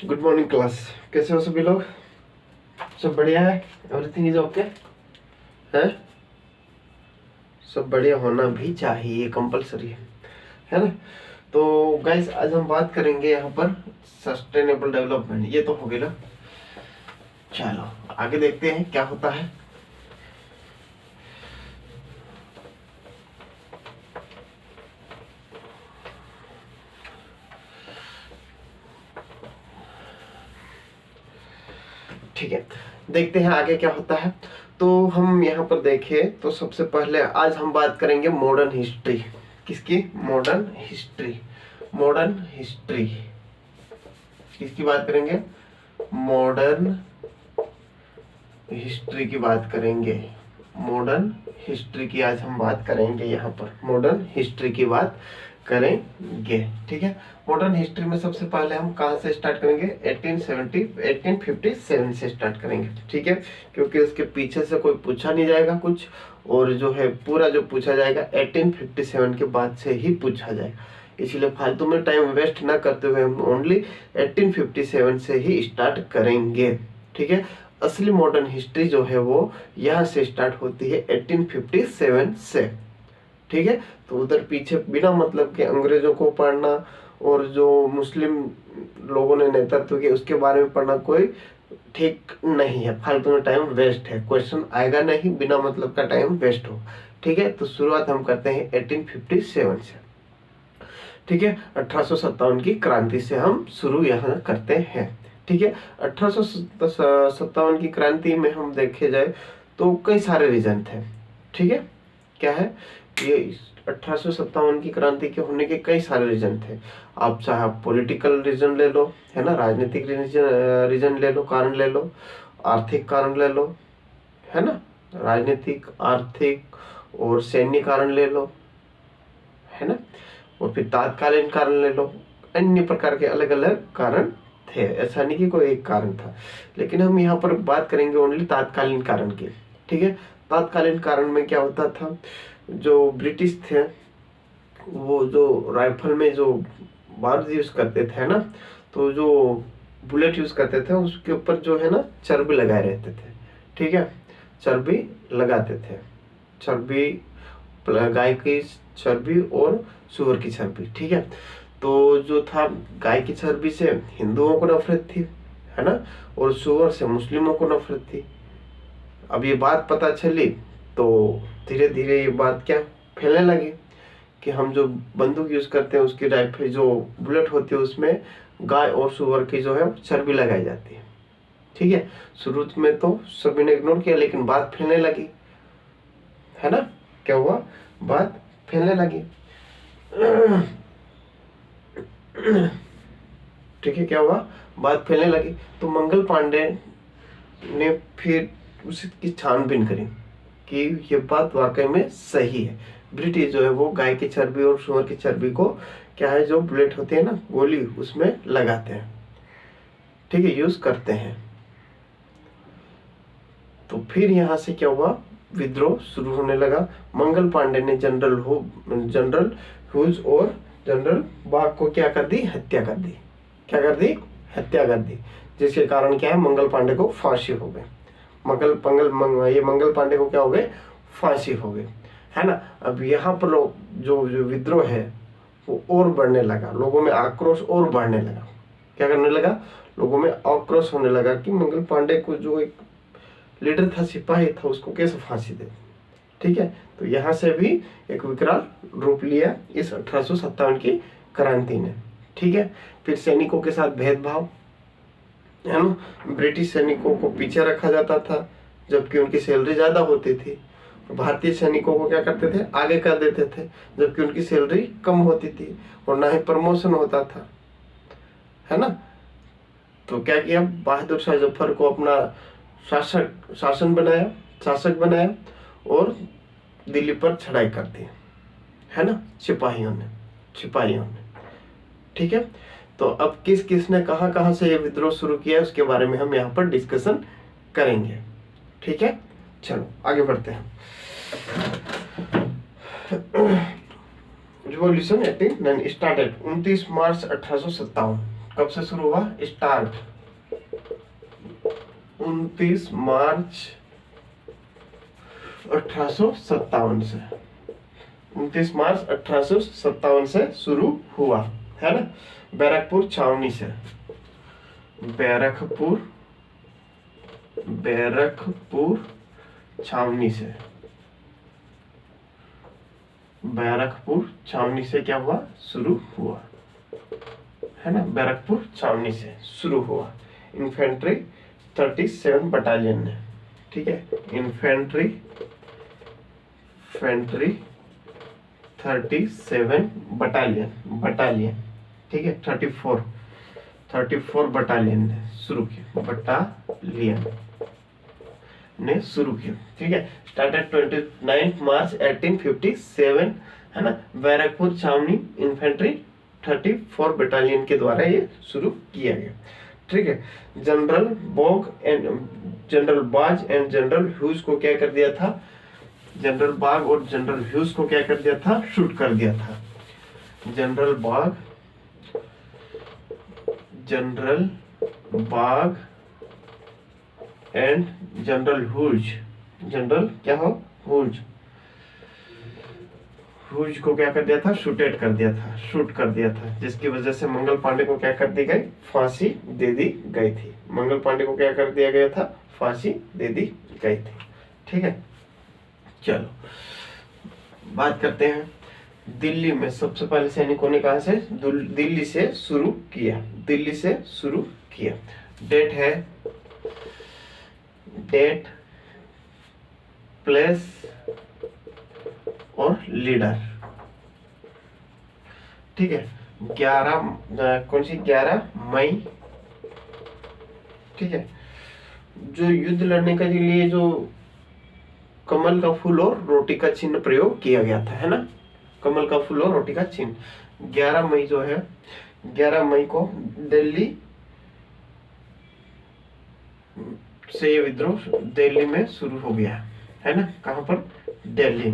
Good morning class. कैसे हो सभी लोग? सब बढ़िया है? एवरीथिंग इज ओके है? सब बढ़िया होना भी चाहिए, कंपलसरी है ना? तो गाइस आज हम बात करेंगे यहाँ पर सस्टेनेबल डेवलपमेंट। ये तो हो गया ना, चलो आगे देखते हैं क्या होता है। ठीक है, देखते हैं आगे क्या होता है। तो हम यहाँ पर देखें तो सबसे पहले आज हम बात करेंगे मॉडर्न हिस्ट्री। किसकी? Modern history. मॉडर्न हिस्ट्री किसकी बात करेंगे? मॉडर्न हिस्ट्री की बात करेंगे। मॉडर्न हिस्ट्री की आज हम बात करेंगे। यहाँ पर मॉडर्न हिस्ट्री की बात करेंगे। ठीक है, मॉडर्न हिस्ट्री में सबसे पहले हम कहाँ से स्टार्ट करेंगे? 1857 से स्टार्ट करेंगे। ठीक है, क्योंकि उसके पीछे से कोई पूछा नहीं जाएगा कुछ, और जो है पूरा जो पूछा जाएगा 1857 के बाद से ही पूछा जाएगा। इसलिए फालतू में टाइम वेस्ट ना करते हुए हम ओनली 1857 से ही स्टार्ट करेंगे। ठीक है, असली मॉडर्न हिस्ट्री जो है वो यहाँ से स्टार्ट होती है 1857 से। ठीक है, तो उधर पीछे बिना मतलब के अंग्रेजों को पढ़ना और जो मुस्लिम लोगों ने नेतृत्व किया उसके बारे में पढ़ना कोई ठीक नहीं है, फालतू में टाइम वेस्ट है। क्वेश्चन आएगा नहीं, बिना मतलब का टाइम वेस्ट हो। ठीक है, तो शुरुआत हम करते हैं 1857 से। ठीक है, 1857 की क्रांति से हम शुरू यहाँ करते हैं। ठीक है, 1857 की क्रांति में हम देखे जाए तो कई सारे रीजन थे। ठीक है, क्या है ये 1857 की क्रांति के होने के कई सारे रीजन थे। आप चाहे पॉलिटिकल रीजन ले लो, है ना, राजनीतिक रीजन ले लो, कारण ले लो, आर्थिक कारण ले लो, है ना, राजनीतिक, आर्थिक और सैन्य कारण ले लो, है ना, और फिर तात्कालीन कारण ले लो। अन्य प्रकार के अलग अलग कारण थे, ऐसा नहीं कि कोई एक कारण था, लेकिन हम यहाँ पर बात करेंगे ओनली तात्कालीन कारण की। ठीक है, तात्कालीन कारण में क्या होता था, जो ब्रिटिश थे वो जो राइफल में जो बारूद यूज करते थे ना, तो जो बुलेट यूज करते थे उसके ऊपर जो है ना चर्बी लगाए रहते थे। ठीक है, चर्बी लगाते थे, चर्बी, गाय की चर्बी और सुअर की चर्बी। ठीक है, तो जो था गाय की चर्बी से हिंदुओं को नफरत थी, है ना, और सुअर से मुस्लिमों को नफरत थी। अब ये बात पता चली तो धीरे धीरे ये बात क्या फैलने लगी कि हम जो बंदूक यूज करते हैं उसकी राइफल जो बुलेट होती है उसमें गाय और सुअर की जो है चर्बी लगाई जाती है। ठीक है, शुरू में तो सभी ने इग्नोर किया, लेकिन बात फैलने लगी, है ना। क्या हुआ? बात फैलने लगी। ठीक है, क्या हुआ? बात फैलने लगी तो मंगल पांडे ने फिर उसकी छानबीन करी कि ये बात वाकई में सही है। ब्रिटिश जो है वो गाय की चर्बी और सुअर की चर्बी को क्या है, जो बुलेट होती है ना गोली, उसमें लगाते हैं। ठीक है, यूज करते हैं। तो फिर यहाँ से क्या हुआ, विद्रोह शुरू होने लगा। मंगल पांडे ने जनरल ह्यूज और जनरल बाग को क्या कर दी? हत्या कर दी। क्या कर दी? हत्या कर दी, जिसके कारण क्या है, मंगल पांडे को फांसी हो गई। मंगल पांडे को क्या हो गए? फांसी हो गई, है ना। अब यहाँ पर लोग जो विद्रोह है वो और बढ़ने लगा, लोगों में आक्रोश और बढ़ने लगा। क्या करने लगा? लोगों में आक्रोश होने लगा कि मंगल पांडे को जो एक लीडर था, सिपाही था, उसको कैसे फांसी दे। ठीक है, तो यहाँ से भी एक विकराल रूप लिया इस 1857 की क्रांति ने। ठीक है, फिर सैनिकों के साथ भेदभाव, है ना, ब्रिटिश सैनिकों को पीछे रखा जाता था जबकि उनकी सैलरी ज्यादा होती थी। भारतीय सैनिकों को क्या करते थे? आगे कर देते थे जबकि उनकी सैलरी कम होती थी और ना ही प्रमोशन होता था, है ना। तो क्या किया, बहादुर शाह जफर को अपना शासक बनाया और दिल्ली पर चढ़ाई कर दी, है ना, सिपाहियों ने। ठीक है, तो अब किस किस ने कहां से ये विद्रोह शुरू किया है उसके बारे में हम यहाँ पर डिस्कशन करेंगे। ठीक है, चलो आगे बढ़ते हैं। रिवॉल्यूशन 18 स्टार्टेड 29 मार्च 1857। कब से शुरू हुआ? स्टार्ट 29 मार्च 1857 से, 29 मार्च 1857 से शुरू हुआ है ना, बैरकपुर छावनी से, बैरकपुर छावनी से, बैरकपुर छावनी से क्या हुआ? शुरू हुआ है ना, बैरकपुर छावनी से शुरू हुआ। इन्फेंट्री 37 बटालियन ने, ठीक है, इन्फेंट्री 37 बटालियन, ठीक है, 34 बटालियन ने शुरू किया, बटालियन ने शुरू किया, ठीक है। स्टार्टेड 29 मार्च 1857 है ना, बैरकपुर छावनी इन्फेंट्री 34 बटालियन के द्वारा ये शुरू किया गया, ठीक है। जनरल बाज एंड जनरल ह्यूज को क्या कर दिया था? जनरल बाग और जनरल ह्यूज को क्या कर दिया था? शूट कर दिया था। General Bagh and general huge, general क्या हो? ह्यूज को क्या कर दिया था? शूट कर दिया था, जिसकी वजह से मंगल पांडे को क्या कर दी गई? फांसी दे दी गई थी। मंगल पांडे को क्या कर दिया गया था? फांसी दे दी गई थी, ठीक है। चलो बात करते हैं दिल्ली में सबसे पहले सैनिकों ने कहा से? दिल्ली से शुरू किया, डेट, प्लेस और लीडर, ठीक है। 11 मई, ठीक है। जो युद्ध लड़ने के लिए जो कमल का फूल और रोटी का चिन्ह प्रयोग किया गया था, है ना, कमल का फूल और रोटी का चिन्ह, 11 मई जो है, 11 मई को दिल्ली से ये विद्रोह दिल्ली में शुरू हो गया, है ना। कहां पर? दिल्ली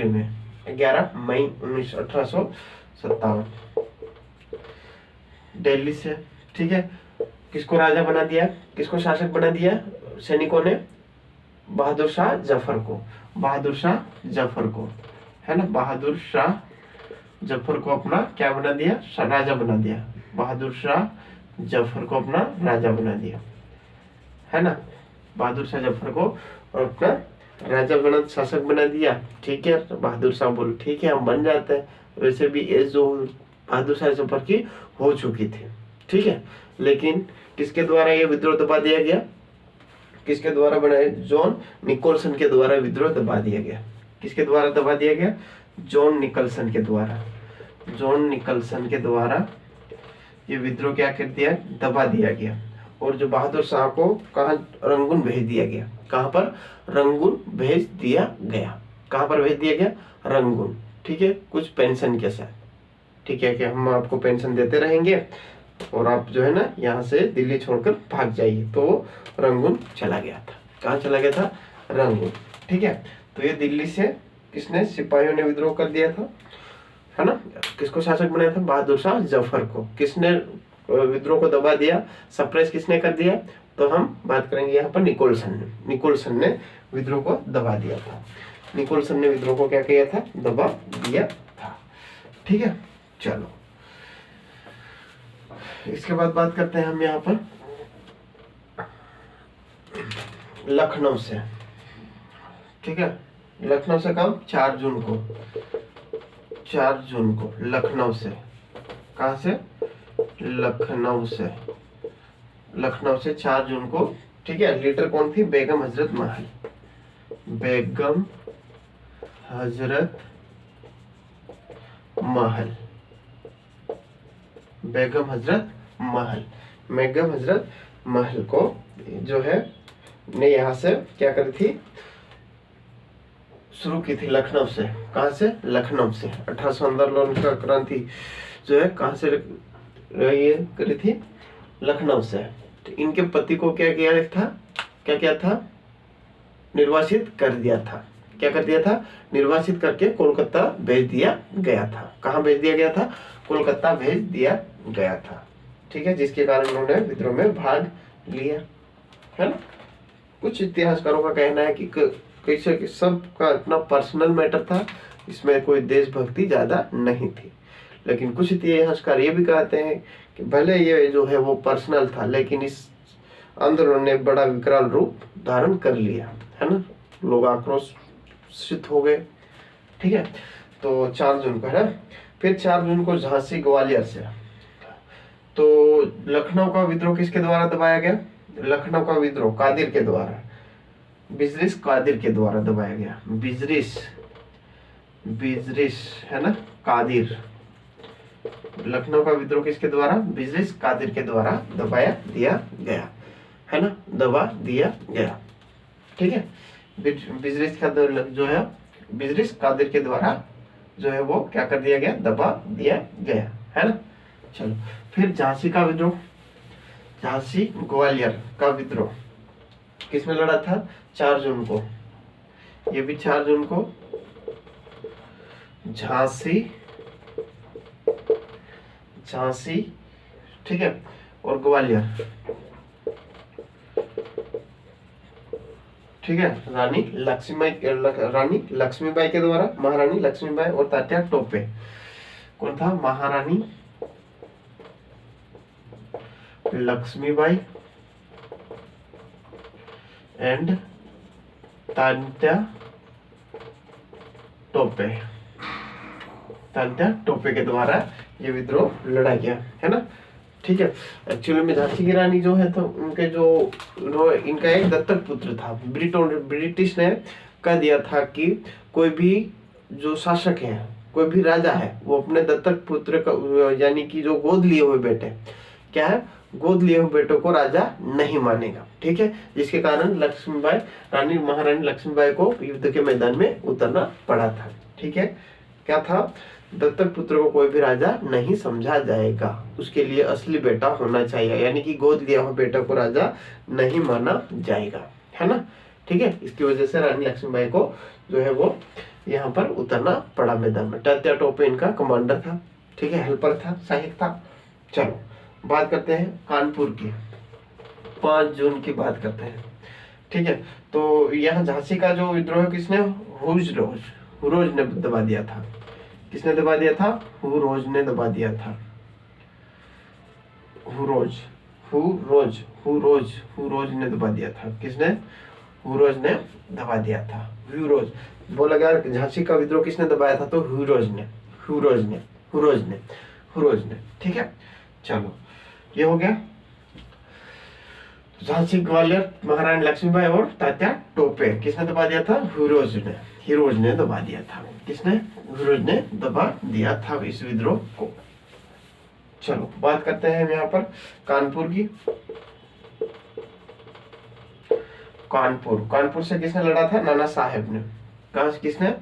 में 11 मई 1857 दिल्ली से, ठीक है। किसको राजा बना दिया? किसको शासक बना दिया सैनिकों ने? बहादुर शाह जफर को, है ना, बहादुर शाह जफर को अपना क्या बना दिया? राजा बना दिया। बहादुर शाह जफर को अपना राजा बना दिया, है ना, बहादुर शाह जफर को अपना राजा बना, शासक बना दिया, ठीक है। तो बहादुर शाह बोले ठीक है हम बन जाते हैं। वैसे भी एज जो बहादुर शाह जफर की हो चुकी थी, ठीक है। लेकिन किसके द्वारा ये विद्रोह दबा दिया गया? किसके द्वारा बनाया? जॉन निकोलसन के द्वारा विद्रोह दबा दिया गया। किसके द्वारा दबा दिया गया? जॉन निकोलसन के द्वारा ये विद्रोह क्या कर दिया? दबा दिया गया। और जो बहादुर शाह को कहाँ? रंगून भेज दिया गया। कहाँ पर? रंगून भेज दिया गया। कहाँ पर भेज दिया गया? रंगून, ठीक है, कुछ पेंशन के साथ, ठीक है, कि हम आपको पेंशन देते रहेंगे और आप जो है ना यहाँ से दिल्ली छोड़कर भाग जाइए। तो रंगून चला गया था। कहाँ चला गया था? रंगून, ठीक है। तो ये दिल्ली से किसने? सिपाहियों ने विद्रोह कर दिया था, है ना। किसको शासक बनाया था? बहादुर शाह जफर को। किसने विद्रोह को दबा दिया? सप्रेस किसने कर दिया? तो हम बात करेंगे यहाँ पर निकोलसन ने विद्रोह को दबा दिया था। निकोलसन ने विद्रोह को क्या किया था? दबा दिया था, ठीक है। चलो इसके बाद बात करते हैं हम यहाँ पर लखनऊ से, ठीक है। लखनऊ से कब? 4 जून को लखनऊ से। कहाँ से? लखनऊ से 4 जून को, ठीक है। लीडर कौन थी? बेगम हजरत महल को जो है ने यहाँ से क्या करी थी? शुरू की थी लखनऊ से। कहाँ से? लखनऊ से। 1815 का क्रांति जो है कहाँ से ये करी थी? लखनऊ से। तो इनके पति को क्या किया था? निर्वासित कर दिया था। क्या कर दिया था? निर्वासित करके कोलकाता भेज दिया गया था। कहाँ भेज दिया गया था? कोलकाता भेज दिया गया था, ठीक है, जिसके कारण उन्होंने विद्रोह में भाग लिया, है ना। कुछ इतिहासकारों का कहना है कि कैसे कि सबका अपना पर्सनल मैटर था, इसमें कोई देशभक्ति ज्यादा नहीं थी। लेकिन कुछ इतिहासकार ये भी कहते हैं कि भले ये जो है वो पर्सनल था, लेकिन इस आंदोलन ने बड़ा विकराल रूप धारण कर लिया, है ना। लोग आक्रोशित हो गए, ठीक है। तो 4 जून को, है ना। फिर 4 जून को झांसी ग्वालियर से, तो लखनऊ का विद्रोह किसके द्वारा दबाया गया? लखनऊ का विद्रोह कादिर के द्वारा, बिजरिश कादिर के द्वारा दबाया गया। बिजरिश है ना, कादिर। लखनऊ का विद्रोह किसके द्वारा? बिजरिश कादिर के द्वारा दबाया दिया गया, है ना, दबा दिया गया, ठीक है। बिजरिश का जो है बिजरिश कादिर के द्वारा जो है वो क्या कर दिया गया? दबा दिया गया, है ना। चलो, फिर झांसी का विद्रोह, झांसी ग्वालियर का विद्रोह किसमें लड़ा था? 4 जून को। ये भी 4 जून को झांसी, ठीक है, और ग्वालियर, ठीक है, रानी लक्ष्मीबाई के द्वारा, महारानी लक्ष्मीबाई और तात्या टोपे। कौन था? महारानी लक्ष्मीबाई एंड तात्या टोपे के द्वारा ये विद्रोह लड़ा गया, है ना, ठीक है। एक्चुअली में झांसी की रानी जो है तो उनके जो इनका एक दत्तक पुत्र था। ब्रिटिश ने कह दिया था कि कोई भी जो शासक है, कोई भी राजा है, वो अपने दत्तक पुत्र का यानी कि जो गोद लिए हुए बेटे, क्या है, गोद लिए हुए बेटों को राजा नहीं मानेगा, ठीक है। जिसके कारण महारानी लक्ष्मीबाई को युद्ध के मैदान में उतरना पड़ा था, ठीक है। क्या था? दत्तक पुत्र को कोई भी राजा नहीं समझा जाएगा, उसके लिए असली बेटा होना चाहिए, यानी कि गोद लिया हुआ बेटा को राजा नहीं माना जाएगा, है ना, ठीक है। इसकी वजह से रानी लक्ष्मीबाई को जो है वो यहाँ पर उतरना पड़ा मैदान में। तात्या टोपे इनका कमांडर था, ठीक है, हेल्पर था, सहायक था। चलो, बात करते हैं कानपुर की, 5 जून की बात करते हैं, ठीक है। तो यहाँ झांसी का जो विद्रोह किसने? हुरोज ने दबा दिया था। किसने दबा दिया था? हुरोज ने दबा दिया था। हुरोज ने दबा दिया था। किसने? हुरोज ने दबा दिया था। हुरोज बोला गया, झांसी का विद्रोह किसने दबाया था? तो हुरोज ने, ठीक है। चलो, ये हो गया झांसी ग्वालियर, महारानी लक्ष्मीबाई और तात्या टोपे। किसने दबा दिया था? हिरोज ने दबा दिया था। किसने? हिरोज ने दबा दिया था इस विद्रोह को। चलो, बात करते हैं यहाँ पर कानपुर की। कानपुर से किसने लड़ा था? नाना साहेब ने। कहां से? किसने?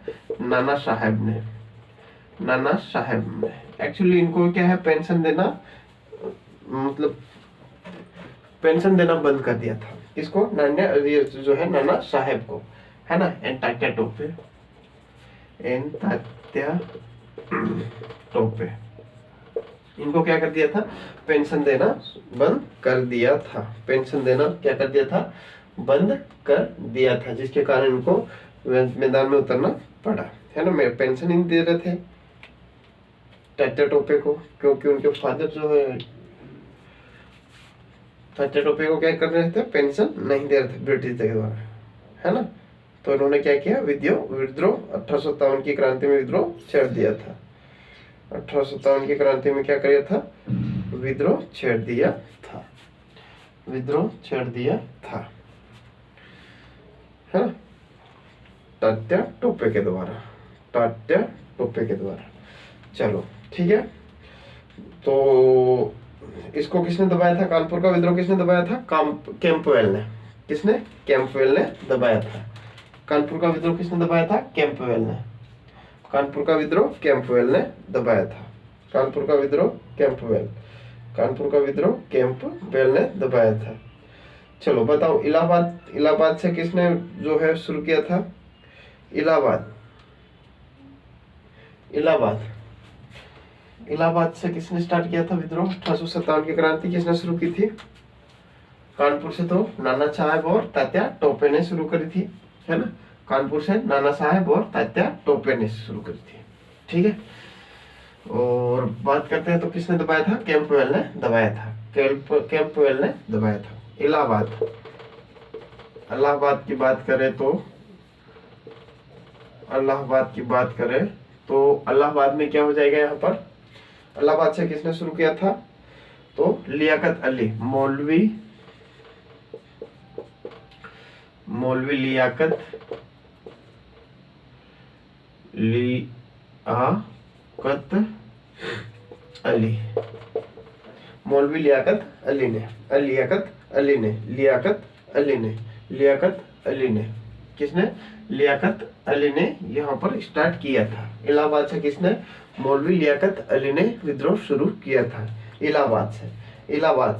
नाना साहेब ने। एक्चुअली इनको क्या है, पेंशन देना, मतलब पेंशन देना बंद कर दिया था। किसको? जो है नाना साहेब को, है ना। एन तात्या टोपे इनको क्या कर दिया था? पेंशन देना बंद कर दिया था। पेंशन देना क्या कर दिया था? बंद कर दिया था, जिसके कारण इनको मैदान में उतरना पड़ा, है ना। पेंशन ही नहीं दे रहे थे तात्या टोपे को, क्योंकि उनके फादर जो है तात्या टोपे को क्या कर रहे थे? पेंशन नहीं दे रहे थे ब्रिटिश के द्वारा, है ना। तो उन्होंने क्या किया? विद्रोह 1857 की क्रांति में विद्रोह छेड़ दिया था। 1857 की क्रांति में क्या किया था? विद्रोह छेड़ दिया था, है ना, तात्या टोपे के द्वारा। चलो, ठीक है। तो इसको किसने दबाया था? कानपुर का विद्रोह किसने दबाया था? कैंपवेल ने। किसने? कैंपवेल ने दबाया था। कानपुर का विद्रोह किसने दबाया था? कैंपवेल ने। कानपुर का विद्रोह कैंपवेल ने दबाया था। कानपुर का विद्रोह कैंपवेल ने दबाया था। चलो, बताओ, इलाहाबाद से किसने जो है शुरू किया था? इलाहाबाद से किसने स्टार्ट किया था विद्रोह? 1857 की क्रांति किसने शुरू की थी? कानपुर से तो नाना साहेब और तात्या टोपे ने शुरू करी थी, है ना। कानपुर से नाना साहेब और तात्या टोपे ने शुरू करी थी, ठीक है। और बात करते हैं तो किसने दबाया था? कैंपबेल ने दबाया था, कैंपबेल ने दबाया था। इलाहाबाद, इलाहाबाद की बात करें तो इलाहाबाद की बात करें तो इलाहाबाद में क्या हो जाएगा? यहाँ पर इलाहाबाद से किसने शुरू किया था? तो लियाकत अली, मौलवी लियाकत अली, मौलवी लियाकत अली ने, लियाकत अली ने किसने? लियाकत अली ने यहाँ पर स्टार्ट किया था। इलाहाबाद से किसने? मौलवी लियाकत अली ने विद्रोह शुरू किया था इलाहाबाद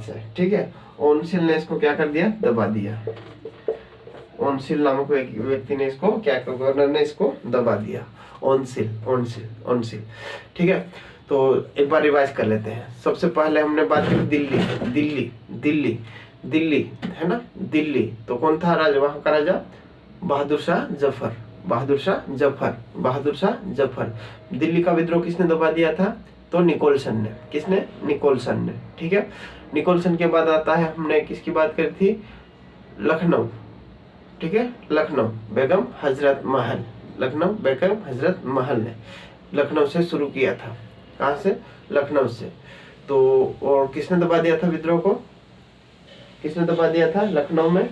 से, ठीक है। ओनसिल ने इसको क्या कर दिया? दबा दिया। ओनसिल नामक व्यक्ति ने इसको क्या, गवर्नर ने इसको दबा दिया। ओनसिल, ठीक है। तो एक बार रिवाइज कर लेते हैं। सबसे पहले हमने बात की दिल्ली, है ना। दिल्ली तो कौन था राजा? वहां का राजा बहादुर शाह जफर। दिल्ली का विद्रोह किसने दबा दिया था? तो निकोलसन ने। किसने? निकोलसन ने, ठीक है। निकोलसन के बाद आता है, हमने किसकी बात करी थी? लखनऊ, ठीक है। लखनऊ बेगम हजरत महल ने लखनऊ से शुरू किया था। कहां से? लखनऊ से। तो और किसने दबा दिया था विद्रोह को? किसने दबा दिया था लखनऊ में?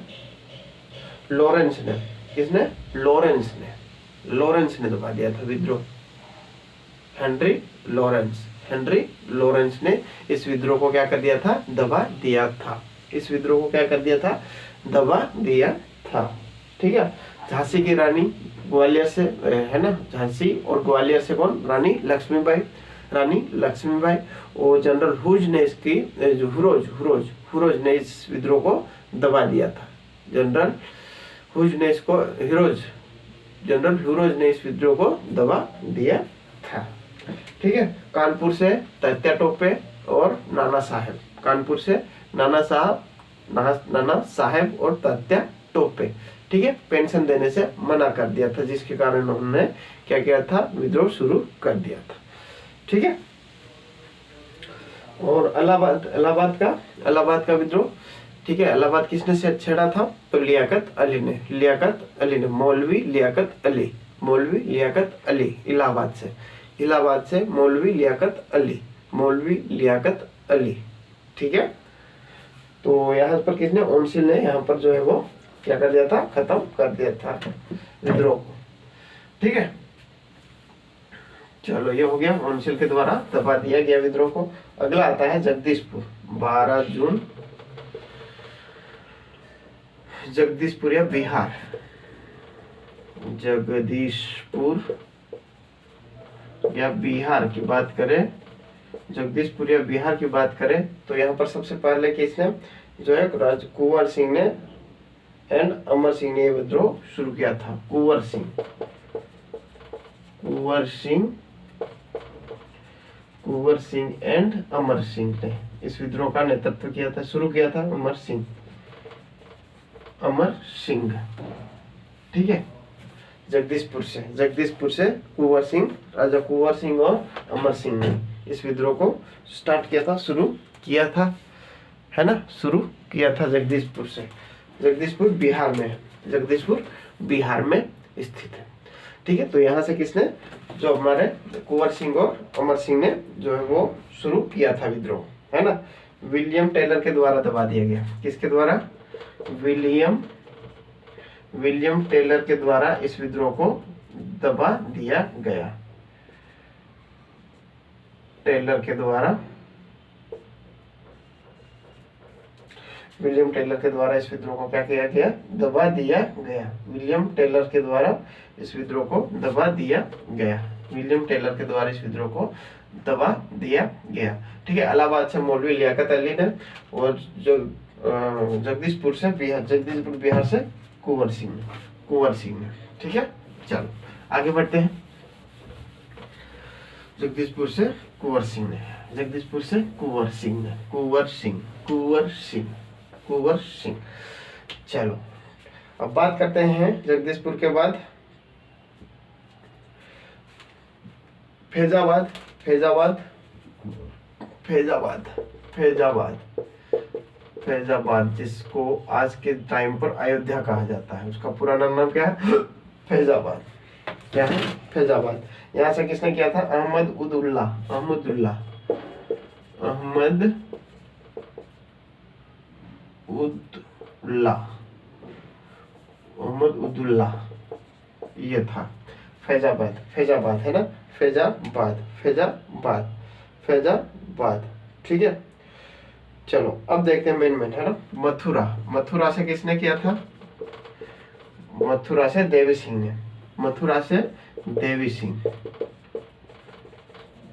लॉरेंस ने। किसने? लॉरेंस ने दबा दिया था विद्रोह। हेनरी लॉरेंस ने इस विद्रोह को क्या कर दिया था? दबा दिया था। इस विद्रोह को क्या कर दिया था? दबा दिया था, ठीक है। झांसी की रानी ग्वालियर से, है ना। झांसी और ग्वालियर से कौन? रानी लक्ष्मीबाई। और जनरल हुज ने इसकी जो हुरोज ने इस विद्रोह को दबा दिया था। जनरल हुज ने इस विद्रोह को दबा दिया था, ठीक है। कानपुर से तात्या टोपे और नाना साहेब, कानपुर से नाना साहेब और तात्या टोपे, ठीक है। पेंशन देने से मना कर दिया था, जिसके कारण उन्होंने क्या किया था? विद्रोह शुरू कर दिया था, ठीक है। और इलाहाबाद का विद्रोह, ठीक है। इलाहाबाद किसने से छेड़ा था? तो लियाकत अली ने, मौलवी लियाकत अली। इलाहाबाद से मौलवी लियाकत अली, ठीक है। तो यहाँ पर किसने? ओनसिल ने यहाँ पर जो है वो क्या कर दिया था? खत्म कर दिया था विद्रोह को, ठीक है। चलो ये हो गया, ओनसिल के द्वारा दबा दिया गया विद्रोह को। अगला आता है जगदीशपुर। 12 जून जगदीशपुर या बिहार, जगदीशपुर या बिहार की बात करें, जगदीशपुर या बिहार की बात करें तो यहाँ पर सबसे पहले किसने जो है कुंवर सिंह ने एंड अमर सिंह ने विद्रोह शुरू किया था। कुंवर सिंह एंड अमर सिंह ने इस विद्रोह का नेतृत्व किया था, शुरू किया था अमर सिंह, ठीक है। जगदीशपुर से राजा कुंवर सिंह और अमर सिंह ने इस विद्रोह को स्टार्ट किया था, शुरू किया था, है ना। शुरू किया था जगदीशपुर से। जगदीशपुर बिहार में स्थित है, ठीक है। तो यहाँ से किसने, जो हमारे कुंवर सिंह और अमर सिंह ने जो है वो शुरू किया था विद्रोह, है ना। विलियम टेलर के द्वारा दबा दिया गया। किसके द्वारा? विलियम टेलर के द्वारा इस विद्रोह को दबा दिया गया। विलियम टेलर के द्वारा इस विद्रोह को क्या किया गया? दबा दिया गया। विलियम टेलर के द्वारा इस विद्रोह को दबा दिया गया, ठीक है। इलाहाबाद से मौलवी लियाकत अली ने और जो जगदीशपुर बिहार से कुंवर सिंह ने, ठीक है। चलो आगे बढ़ते हैं। जगदीशपुर से कुंवर सिंह ने, जगदीशपुर से कुंवर सिंह ने, कुंवर सिंह, कुंवर सिंह, कुंवर सिंह। चलो अब बात करते हैं जगदीशपुर के बाद फैजाबाद, फैजाबाद, फैजाबाद, फैजाबाद, फैजाबाद जिसको आज के टाइम पर अयोध्या कहा जाता है, उसका पुराना नाम क्या है? फैजाबाद। क्या है? फैजाबाद। यहाँ से किसने किया था? अहमद उदुल्ला, अहमदुल्ला, अहमद उदुल्ला, अहमद उदुल्ला, ये था फैजाबाद। फैजाबाद है ना, फैजाबाद, फैजाबाद, फैजाबाद। ठीक है, चलो अब देखते हैं मेन है ना, मथुरा। मथुरा से किसने किया था? मथुरा से देवी सिंह ने, मथुरा से देवी सिंह,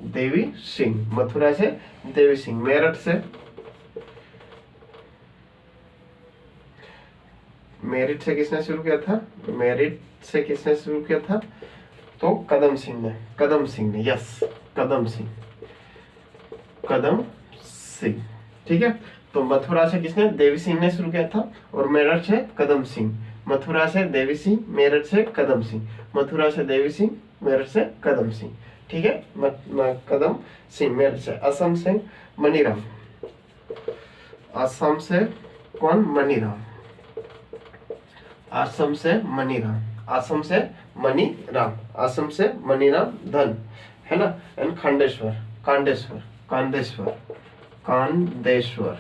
देवी सिंह, मथुरा से देवी सिंह। मेरठ से, मेरठ से किसने शुरू किया था? मेरठ से किसने शुरू किया था? तो कदम सिंह ने, कदम सिंह ने, यस, कदम सिंह, कदम सिंह। ठीक है, तो मथुरा से किसने? देवी सिंह ने शुरू किया था, और मेरठ से कदम सिंह। मथुरा से देवी सिंह, मेरठ से कदम सिंह, मथुरा से देवी सिंह, मेरठ से कदम सिंह। ठीक है, कदम सिंह, मेरठ से। असम से मनीराम, असम से कौन? मनीराम, असम से मनीराम, असम से मनीराम, असम से मनीराम धन, है ना। एंड खांडेश्वर, कांडेश्वर, कांदेश्वर, कांदेश्वर,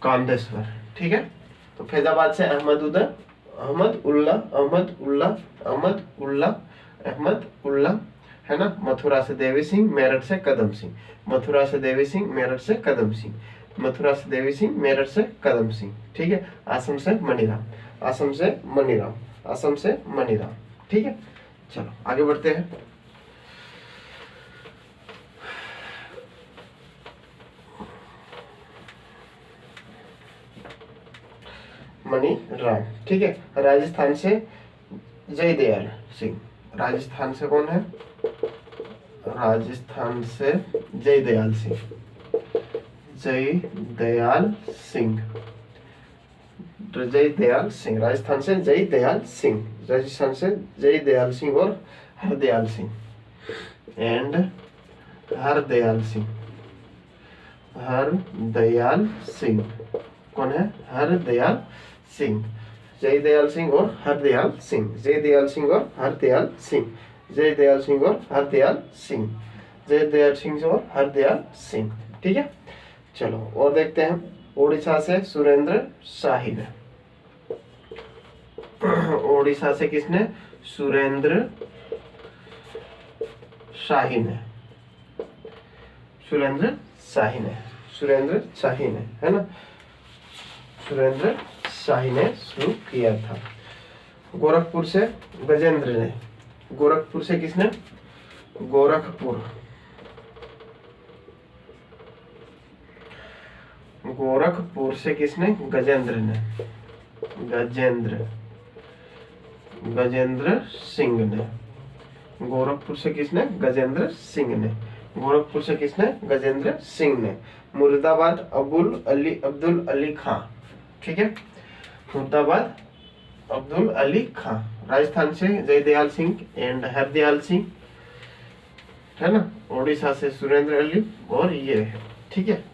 कांदेश्वर। ठीक है, तो फैजाबाद से अहमद उल्ला, अहमद उल्ला, अहमद उल्ला, अहमद उल्ला, अहमद उल्ला, है ना। मथुरा से देवी सिंह, मेरठ से कदम सिंह, मथुरा से देवी सिंह, मेरठ से कदम सिंह, मथुरा से देवी सिंह, मेरठ से कदम सिंह। ठीक है, असम से मनीराम, असम से मनीराम, असम से मनीराम। ठीक है, चलो आगे बढ़ते हैं। मनीराम। ठीक है, राजस्थान से जय दयाल सिंह, राजस्थान से कौन है? राजस्थान से जय दयाल सिंह, जय दयाल सिंह, जय दयाल सिंह, राजस्थान से जय दयाल सिंह, राजस्थान से जय दयाल सिंह और हरदयाल सिंह, एंड हरदयाल सिंह, हरदयाल सिंह, कौन है? हरदयाल सिंह, जय दयाल सिंह और हरदयाल सिंह, जय दयाल सिंह और हरदयाल सिंह, जय दयाल सिंह और हरदयाल सिंह, जय दयाल सिंह और हरदयाल सिंह। ठीक है, चलो और देखते हैं। उड़ीसा से सुरेंद्र शाही ने, उड़ीसा से किसने? सुरेंद्र शाही ने, सुरेंद्र शाही ने, सुरेंद्र शाही ने, है ना, सुरेंद्र शाही ने शुरू किया था। गोरखपुर से गजेंद्र ने, गोरखपुर से किसने? गोरखपुर, गोरखपुर से किसने? गजेंद्र ने, गजेंद्र, गजेंद्र सिंह ने, गोरखपुर से किसने? गजेंद्र सिंह ने, गोरखपुर से किसने? गजेंद्र सिंह ने। मुर्दाबाद अब्दुल अली खां। ठीक है, मुर्दाबाद अब्दुल अली खां। राजस्थान से जय दयाल सिंह एंड हरदयाल सिंह, है ना। उड़ीसा से सुरेंद्र अली, और ये है। ठीक है,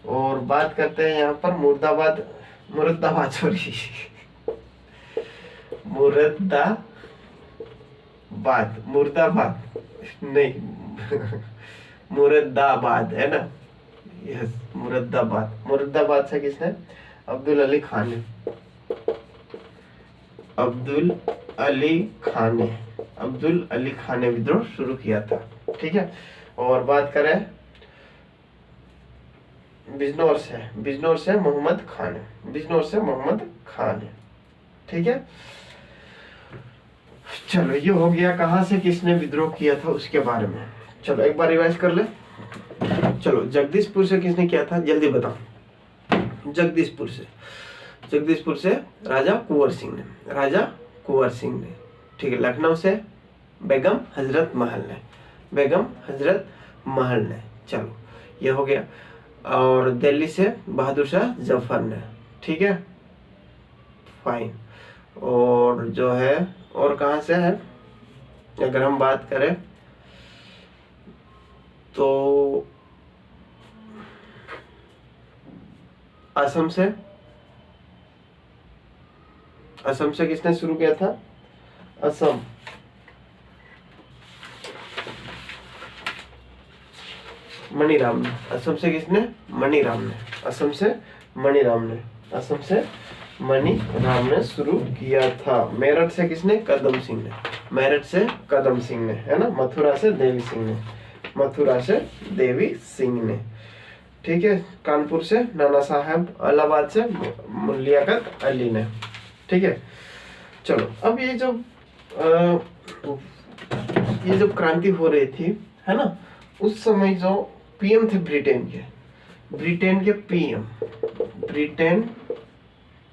और बात करते हैं यहाँ पर मुर्दाबाद, मुर्दाबाद सॉरी, मुर्दाबाद, मुर्दाबाद नहीं मुर्दाबाद, है ना, यस, मुर्दाबाद। मुर्दाबाद से किसने? अब्दुल अली खान ने, अब्दुल अली खान ने, अब्दुल अली खान ने विद्रोह शुरू किया था। ठीक है, और बात करें बिजनौर से, बिजनौर से मोहम्मद खान है, बिजनौर से मोहम्मद खान है। ठीक है, चलो ये हो गया कहाँ से किसने विद्रोह किया था उसके बारे में। चलो एक बार रिवाइज कर ले। चलो जगदीशपुर से किसने किया था, जल्दी बताओ। जगदीशपुर से, जगदीशपुर से राजा कुंवर सिंह ने, राजा कुंवर सिंह ने। ठीक है, लखनऊ से बेगम हजरत महल ने, बेगम हजरत महल ने। चलो ये हो गया। और दिल्ली से बहादुर शाह जफर ने। ठीक है, फाइन। और जो है, और कहाँ से है अगर हम बात करें तो असम से। असम से किसने शुरू किया था? असम मणिराम ने। असम से किसने? मणिराम ने। असम से मणिराम ने। असम से मणिराम ने शुरू किया था। मेरठ से किसने? कदम सिंह ने। मेरठ से कदम सिंह ने, है ना। मथुरा से देवी सिंह ने। मथुरा से देवी सिंह ने। ठीक है, कानपुर से नाना साहब। इलाहाबाद से लियाकत अली ने। ठीक है, चलो अब ये जब क्रांति हो रही थी, है ना, उस समय जो पीएम थे ब्रिटेन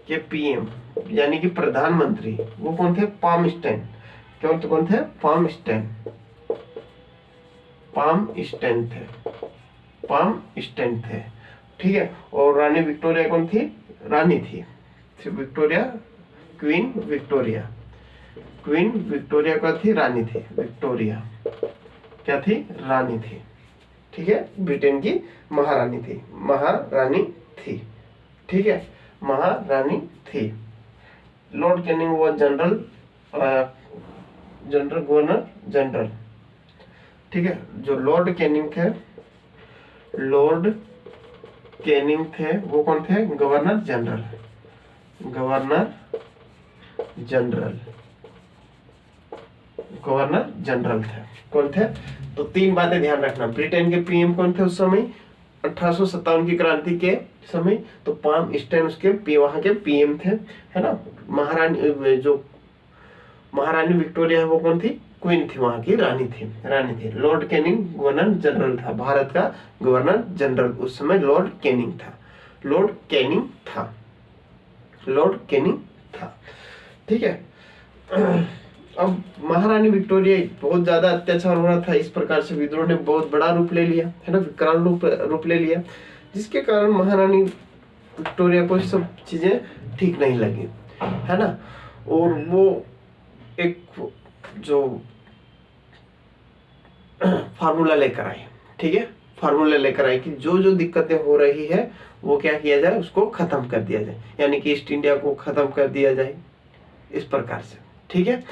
के पीएम यानी कि प्रधानमंत्री, वो कौन थे? पामस्टन। कौन थे? पामस्टन थे। ठीक है, और रानी विक्टोरिया कौन थी? रानी थी विक्टोरिया। क्वीन विक्टोरिया क्या थी? रानी थी। विक्टोरिया क्या थी? रानी थी। ठीक है, ब्रिटेन की महारानी थी। ठीक है, महारानी थी। लॉर्ड कैनिंग वो गवर्नर जनरल। ठीक है, जो लॉर्ड कैनिंग थे वो कौन थे? गवर्नर जनरल थे। कौन थे? तो तीन बातें ध्यान रखना। ब्रिटेन के पीएम कौन थे उस समय 1857 की क्रांति के समय? तो पामस्टन उसके वहां के पीएम थे, है ना। महारानी विक्टोरिया है वो कौन थी? क्वीन थी, वहां की रानी थी। लॉर्ड कैनिंग गवर्नर जनरल था, भारत का गवर्नर जनरल उस समय लॉर्ड कैनिंग था। ठीक है, अब महारानी विक्टोरिया बहुत ज्यादा अत्याचार हो रहा था, इस प्रकार से विद्रोह ने बहुत बड़ा रूप ले लिया, है ना, विकराल रूप ले लिया, जिसके कारण महारानी विक्टोरिया को सब चीजें ठीक नहीं लगी, है ना। और वो एक जो फार्मूला लेकर आई। ठीक है, फार्मूला लेकर आई कि जो दिक्कतें हो रही है वो क्या किया जाए, उसको खत्म कर दिया जाए, यानी कि ईस्ट इंडिया को खत्म कर दिया जाए, इस प्रकार से। ठीक है,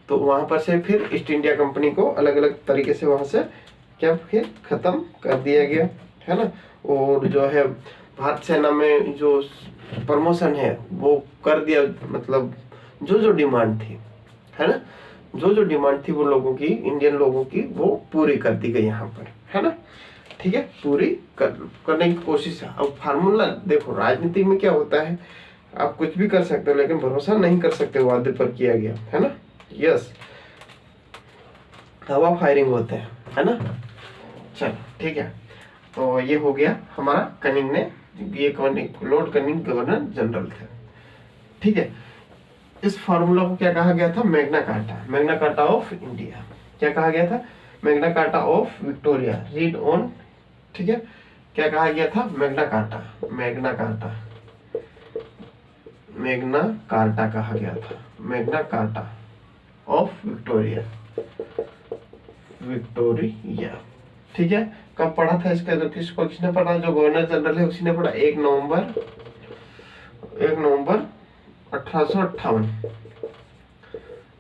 तो वहां पर से फिर ईस्ट इंडिया कंपनी को अलग अलग तरीके से वहां से क्या फिर खत्म कर दिया गया, है ना। और जो है भारत सेना में जो प्रमोशन है वो कर दिया, मतलब जो डिमांड थी, है ना, जो डिमांड थी वो लोगों की, इंडियन लोगों की, वो पूरी कर दी गई यहाँ पर, है ना। ठीक है, पूरी करने की कोशिश है। अब फार्मूला देखो, राजनीति में क्या होता है, आप कुछ भी कर सकते हो लेकिन भरोसा नहीं कर सकते वादे पर किया गया, है ना। यस, हवा फायरिंग होते हैं, है ना। चलो ठीक है, तो ये हो गया हमारा कनिंग ने, ये लॉर्ड कनिंग गवर्नर जनरल थे। ठीक है, इस फार्मूला को क्या कहा गया था? Magna carta of India. क्या कहा गया था? Magna carta of Victoria. Read on. ठीक है, क्या कहा गया था? मैग्ना कार्टा कहा गया था। Magna carta of Victoria. ठीक है, कब पढ़ा था इसका? तो किसने पढ़ा? जो गवर्नर जनरल है उसी ने पढ़ा। 1 नवंबर 1858।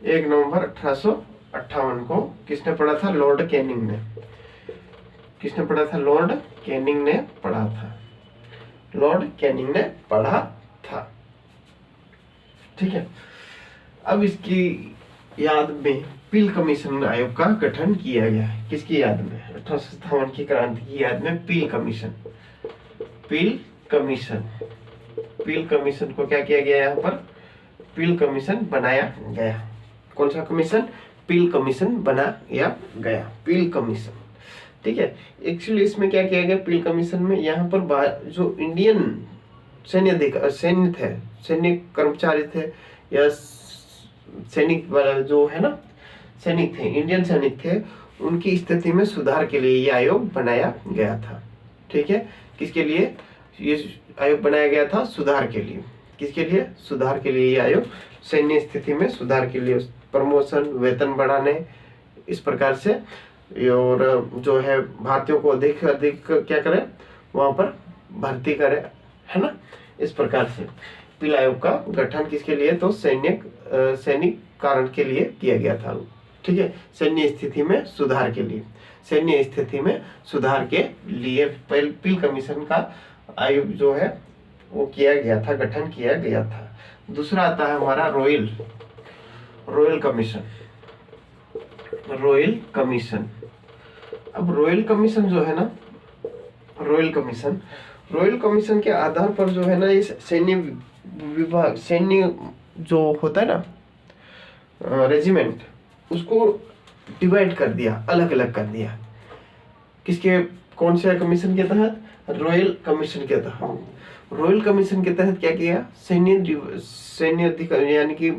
1 नवंबर 1858 को किसने पढ़ा था? लॉर्ड कैनिंग ने। किसने पढ़ा था? लॉर्ड कैनिंग ने पढ़ा था। ठीक है, अब इसकी याद में पील कमीशन आयोग का गठन किया गया है। किसकी याद में? 1857 की क्रांति की याद में पील कमीशन को क्या किया गया? यहाँ पर पील कमीशन बनाया गया। कौन सा कमीशन? पील कमीशन बनाया गया। पील कमीशन। ठीक है, एक्चुअली इसमें क्या किया गया पील कमीशन में? यहाँ पर जो इंडियन सैन्य कर्मचारी थे या सैनिक जो है ना, सैनिक थे, इंडियन सैनिक थे, उनकी स्थिति में सुधार के लिए ये आयोग बनाया गया था। ठीक है, किसके लिए ये आयोग बनाया गया था? सुधार के लिए। किसके लिए? सुधार के लिए ये आयोग, सैन्य स्थिति में सुधार के लिए, प्रमोशन, वेतन बढ़ाने, इस प्रकार से, और जो है भारतीयों को अधिक अधिक क्या करे, वहां पर भर्ती करे, है ना। इस प्रकार से पीला आयोग का गठन किसके लिए? तो सैनिक कारण के लिए किया गया था। ठीक है, सैन्य स्थिति में सुधार के लिए, सैन्य स्थिति में सुधार के लिए पील कमीशन का आयोग जो है वो किया गया था, गठन किया गया था। दूसरा आता है हमारा रॉयल कमीशन। रॉयल कमीशन, अब रॉयल कमीशन जो है ना, रॉयल कमीशन के आधार पर जो है ना, इस सैन्य विभाग, सैन्य जो होता है ना रेजिमेंट, उसको डिवाइड कर दिया, अलग अलग कर दिया। किसके, कौन से कमीशन के तहत? रॉयल कमीशन के तहत। रॉयल कमीशन के तहत क्या किया? सैन्य अधिकारी, यानी कि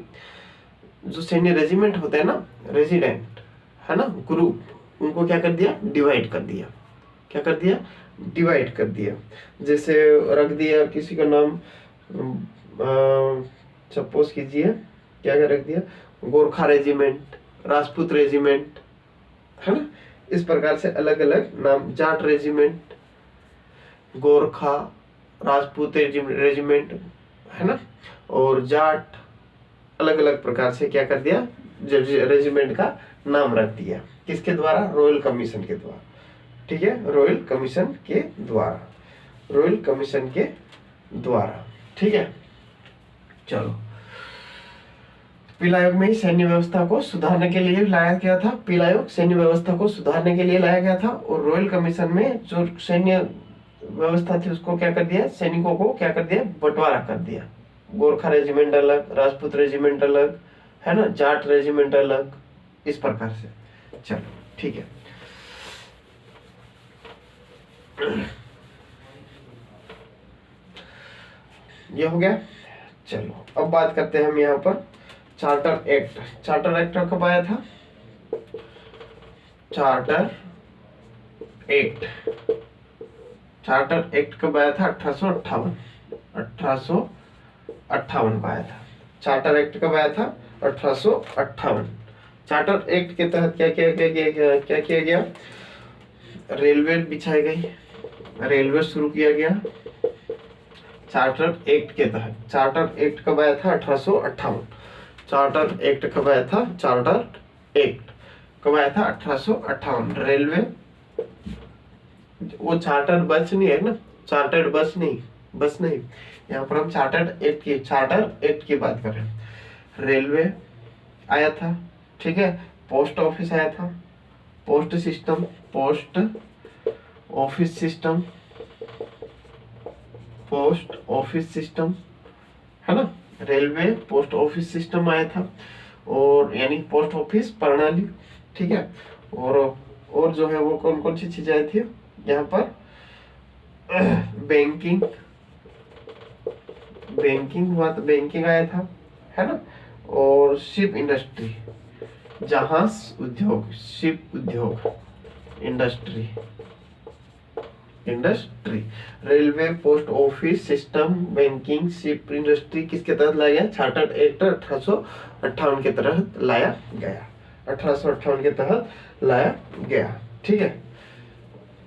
जो सैन्य रेजिमेंट होते हैं ना, रेजिडेंट, है ना, ग्रुप, उनको क्या कर दिया? डिवाइड कर दिया। क्या कर दिया? डिवाइड कर दिया। जैसे रख दिया किसी का नाम, सपोज कीजिए क्या क्या रख दिया, गोरखा रेजिमेंट, राजपूत रेजिमेंट, है ना। इस प्रकार से अलग अलग नाम, जाट रेजिमेंट, गोरखा, राजपूत रेजिमेंट, है ना, और जाट, अलग अलग प्रकार से क्या कर दिया, रेजिमेंट का नाम रख दिया। किसके द्वारा? रॉयल कमीशन के द्वारा। ठीक है, रॉयल कमीशन के द्वारा, रॉयल कमीशन के द्वारा। ठीक है, चलो, पीला आयोग में ही सैन्य व्यवस्था को सुधारने के लिए लाया गया था। पीला आयोग सैन्य व्यवस्था को सुधारने के लिए लाया गया था, और रॉयल कमीशन में जो सैन्य व्यवस्था थी उसको क्या कर दिया, सैनिकों को क्या कर दिया, बंटवारा कर दिया। गोरखा रेजिमेंट अलग, राजपूत रेजिमेंट अलग, है ना, जाट रेजिमेंट अलग, इस प्रकार से। चलो ठीक है, ये हो गया। चलो अब बात करते हैं हम यहाँ पर चार्टर एक्ट। चार्टर एक्ट कब आया था? चार्टर एक्ट, चार्टर एक्ट कब आया था? 1858, 1858 को आया था। चार्टर एक्ट कब आया था? 1858। चार्टर एक्ट के तहत क्या किया गया? रेलवे बिछाई गई, रेलवे शुरू किया गया चार्टर एक्ट के तहत। चार्टर एक्ट कब आया था? 1858। चार्टर एक्ट कब आया था? चार्टर एक्ट कब आया था? 1858। रेलवे, वो चार्टर बस नहीं है ना, चार्टर्ड बस नहीं, बस नहीं, यहाँ पर हम चार्टर एक्ट की बात कर रहे हैं। रेलवे आया था, ठीक है, पोस्ट ऑफिस आया था, post office system, post office system, है ना, रेलवे पोस्ट ऑफिस सिस्टम आया था, और यानी पोस्ट ऑफिस प्रणाली। ठीक है, और जो है वो कौन कौन सी चीजें आई थी यहाँ पर? बैंकिंग हुआ था, बैंकिंग आया था, है ना, और शिप इंडस्ट्री, जहाज उद्योग, शिप उद्योग, industry, railway, post office system, banking, ship industry किसके तहत लाया गया? चार्टर्ड एक्ट 1858 के तहत लाया गया, 1858 के तहत लाया गया। ठीक है,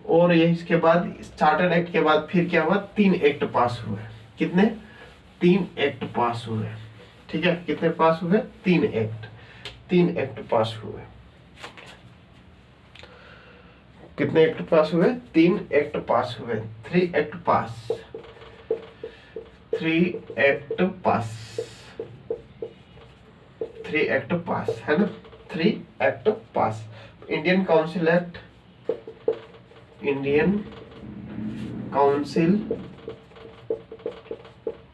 और ये इसके बाद, चार्टर्ड एक्ट के बाद फिर क्या हुआ? 3 एक्ट पास हुए। कितने? 3 एक्ट पास हुए। ठीक है, कितने पास हुए? 3 एक्ट पास हुए। कितने एक्ट पास हुए? 3 एक्ट पास हुए। 3 एक्ट पास, 3 एक्ट पास, 3 एक्ट पास, है ना, 3 एक्ट पास। Indian council act, Indian council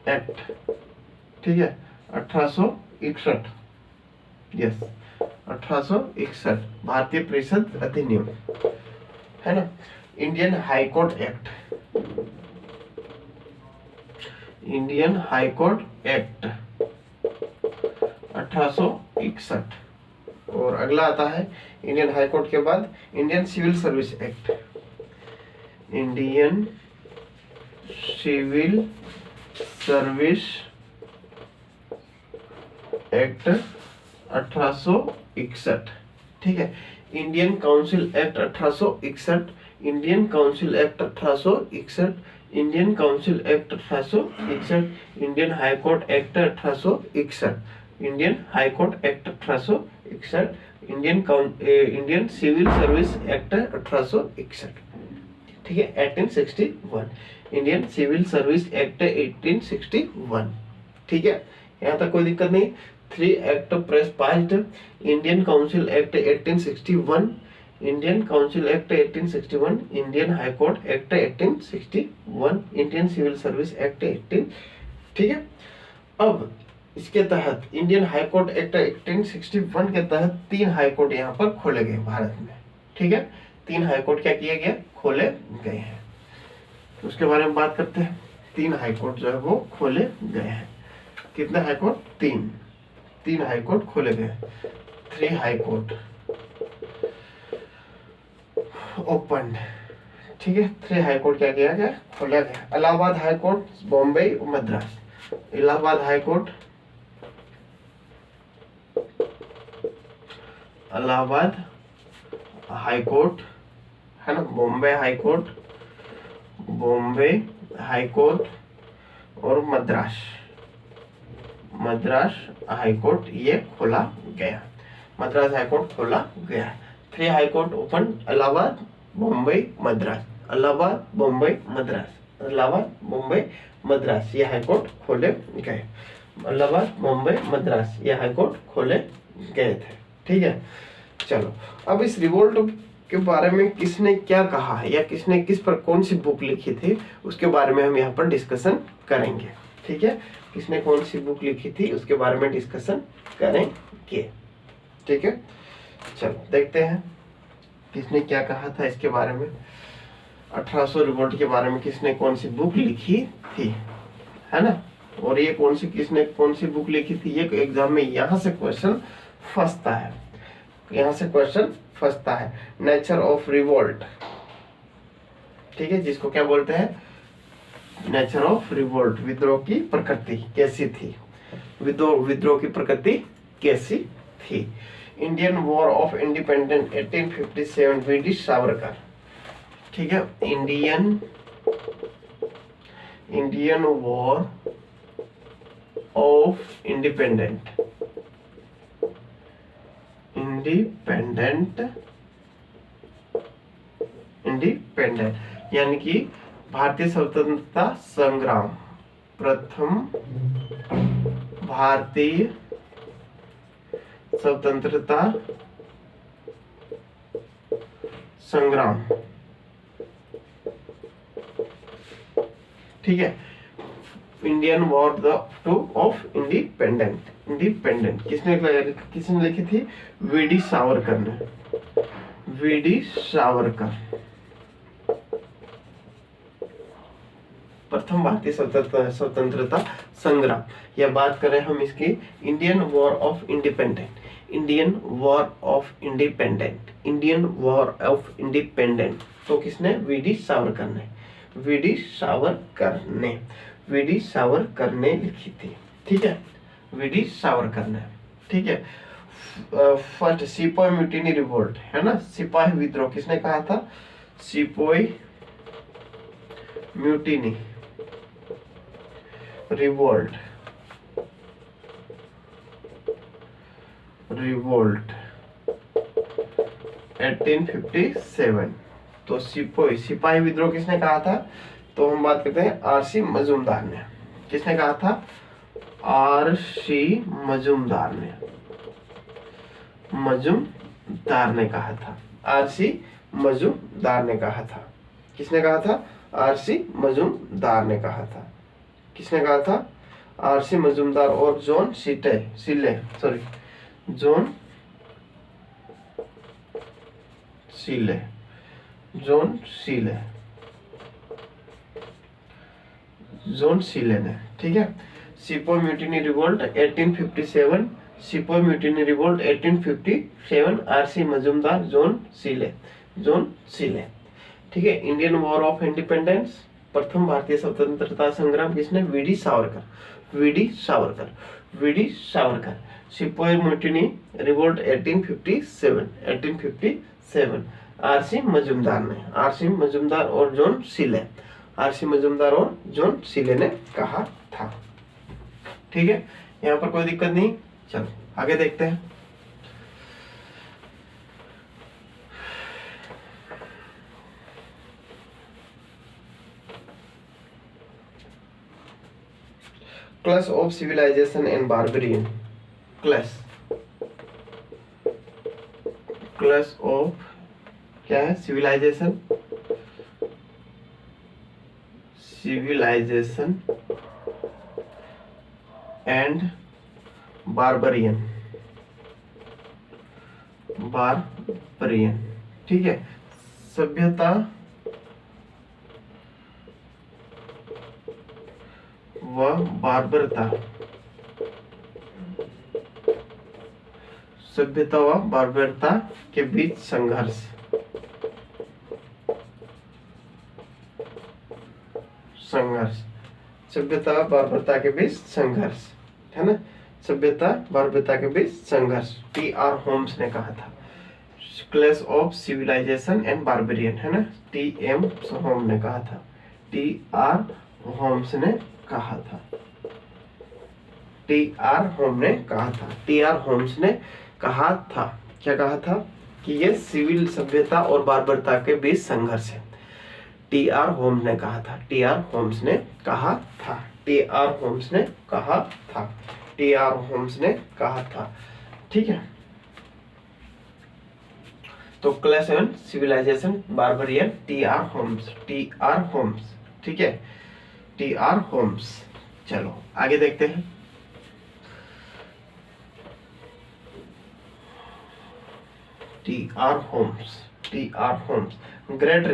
act, ठीक है, 1861, यस, 1861, भारतीय परिषद अधिनियम, है ना। Indian high court act, Indian high court act 1861, और अगला आता है इंडियन हाई कोर्ट के बाद Indian civil service act. Indian civil service act 1861, ठीक है। Indian council act 1861, Indian council act 1861, Indian council act 1861, Indian high court act 1861, Indian high court act 1861, Indian civil service act 1861, ठीक है। 1861 Indian civil service act 1861, ठीक है। यहाँ तक कोई दिक्कत नहीं। 3 act press passed, Indian council act 1861, Indian council act 1861, Indian high court act 1861, Indian civil service act 18, ठीक है। अब इसके तहत इंडियन हाई कोर्ट एक्ट 1861 के तहत 3 हाई कोर्ट यहाँ पर खोले गए भारत में, ठीक है। 3 हाई कोर्ट क्या किए गए, खोले गए हैं। उसके बारे में बात करते हैं। 3 हाई कोर्ट जो है वो खोले गए हैं। कितने हाई कोर्ट, 3 हाई कोर्ट खोले गए। 3 हाई कोर्ट ओपन, ठीक है। 3 हाई कोर्ट क्या किया गया, खोला गया। Allahabad high court, Bombay, Madras. Allahabad high court, Allahabad high court है ना, Bombay high court, Bombay high court और मद्रास हाई कोर्ट ये खोला गया। मद्रास हाई कोर्ट खोला गया। 3 high court open, Allahabad, Bombay, Madras, Allahabad, Bombay, Madras, Allahabad, Bombay, Madras, ये हाई कोर्ट खोले गए। इलाहाबाद, बॉम्बे, मद्रास, ये हाई कोर्ट खोले गए थे, ठीक है। चलो, अब इस रिवोल्ट के बारे में किसने क्या कहा है या किसने किस पर कौन सी बुक लिखी थी उसके बारे में हम यहाँ पर डिस्कशन करेंगे, ठीक है। किसने कौन सी बुक लिखी थी उसके बारे में डिस्कशन करेंगे, ठीक है। चलो देखते हैं किसने क्या कहा था इसके बारे में। 1800 रिवोल्ट के बारे में किसने कौन सी बुक लिखी थी, है ना। और ये किसने कौन सी बुक लिखी थी, ये एग्जाम में यहाँ से क्वेश्चन फंसता है, यहाँ से क्वेश्चन फंसता है। नेचर ऑफ रिवोल्ट, ठीक है, जिसको क्या बोलते हैं, नेचर ऑफ रिवोल्ट, विद्रोह की प्रकृति कैसी थी, विद्रोह की प्रकृति कैसी थी। Indian war of independence 1857, VD Savarkar, ठीक है। इंडियन वॉर ऑफ इंडिपेंडेंट यानी कि भारतीय स्वतंत्रता संग्राम, प्रथम भारतीय स्वतंत्रता संग्राम, ठीक है। इंडियन वॉर ऑफ इंडिपेंडेंट किसने लिखी थी, वीडी सावरकर ने, वीडी सावरकर। प्रथम भारतीय स्वतंत्रता संग्राम, या बात करें हम इसकी Indian war of independent, Indian war of independent, Indian war of independent, तो किसने, वीडी सावरकर ने, वीडी सावरकर ने लिखी थी, ठीक है, वीडी सावरकर ने, ठीक है। फर्स्ट सिपाही म्यूटिनी रिवोल्ट, है ना, सिपाही विद्रोह किसने कहा था, सिपाही म्यूटिनी रिवोल्ट 1857, तो सिपाही विद्रोह किसने कहा था, तो हम बात करते हैं आरसी मजूमदार ने। किसने कहा था, आरसी मजूमदार ने कहा था, आरसी मजूमदार ने कहा था। किसने कहा था, आरसी मजूमदार ने कहा था। किसने कहा था, आरसी मजूमदार और जॉन सीले ने, ठीक है। सिपाही mutiny revolt 1857 sepoy mutiny revolt 1857, RC Majumdar, John Seeley. ठीक है। इंडियन वॉर ऑफ इंडिपेंडेंस, प्रथम भारतीय स्वतंत्रता संग्राम किसने? VD Savarkar. Sepoy mutiny revolt 1857, RC Majumdar और जॉन सिले ने कहा था। ठीक है, यहाँ पर कोई दिक्कत नहीं। चलो आगे देखते हैं। Clash of civilization and barbarian. Clash of क्या है? Civilization and barbarian. ठीक है। सभ्यता व बार्बरता के बीच संघर्ष। सभ्यता बार्बरता के बीच संघर्ष, है ना? सभ्यता बार्बरता के बीच संघर्ष टी.आर. होम्स ने कहा था। Clash of civilization and barbarian, है ना? टी.एम. होम ने कहा था। टी.आर. होम्स ने कहा था। टी.आर. होम्स ने कहा था। क्या कहा था? कि ये सिविल सभ्यता और बार्बरता के बीच संघर्ष है। टी.आर. होम्स ने कहा था। टी.आर. होम्स ने कहा था। ठीक है। तो clash and civilization barbarian, T R. Holmes. ठीक है, टी.आर. होम्स। चलो आगे देखते हैं। टी.आर. होम्स। ग्रेट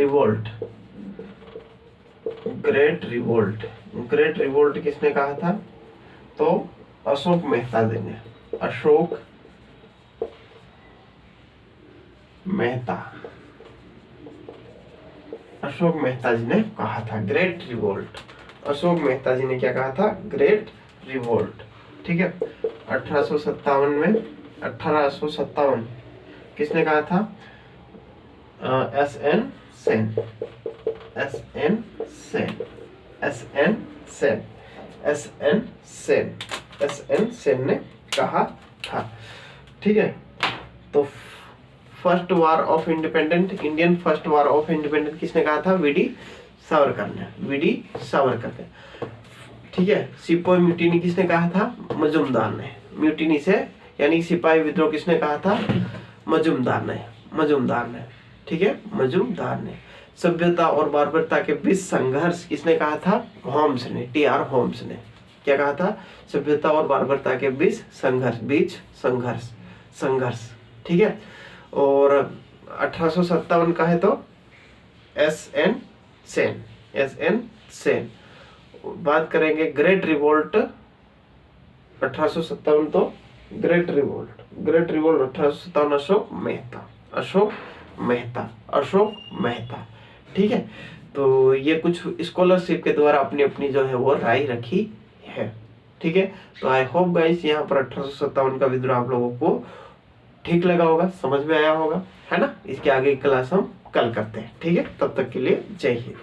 रिवोल्ट किसने कहा था? तो अशोक मेहता जी ने। अशोक मेहता जी ने कहा था ग्रेट रिवोल्ट। अशोक मेहता जी ने क्या कहा था? Great revolt. ठीक है। 1857 किसने कहा था? एस.एन. सेन ने कहा था। ठीक है। तो first war of independent, Indian first war of independent किसने कहा था? वीडी सावरकर ने। ठीक है। सिपोई म्यूटिनी किसने कहा था? मजूमदार ने। म्यूटिनी से यानी सिपाही विद्रोह किसने कहा था? मजूमदार ने। ठीक है, मजूमदार ने। सभ्यता और बार्बरता के बीच संघर्ष किसने कहा था? होम्स ने। टी.आर. होम्स ने क्या कहा था? सभ्यता और बार्बरता के बीच संघर्ष। ठीक है। और 1857 का है तो एस.एन. सेन। बात करेंगे ग्रेट रिवोल्ट 1857, तो ग्रेट रिवोल्ट 1857 अशोक मेहता। ठीक है। तो ये कुछ स्कॉलरशिप के द्वारा अपनी अपनी जो है वो राय रखी है। ठीक है। तो आई होप गाइस यहाँ पर 1857 का विद्रोह आप लोगों को ठीक लगा होगा, समझ में आया होगा, है ना? इसके आगे की क्लास हम कल करते हैं। ठीक है, तब तक के लिए जय हिंद।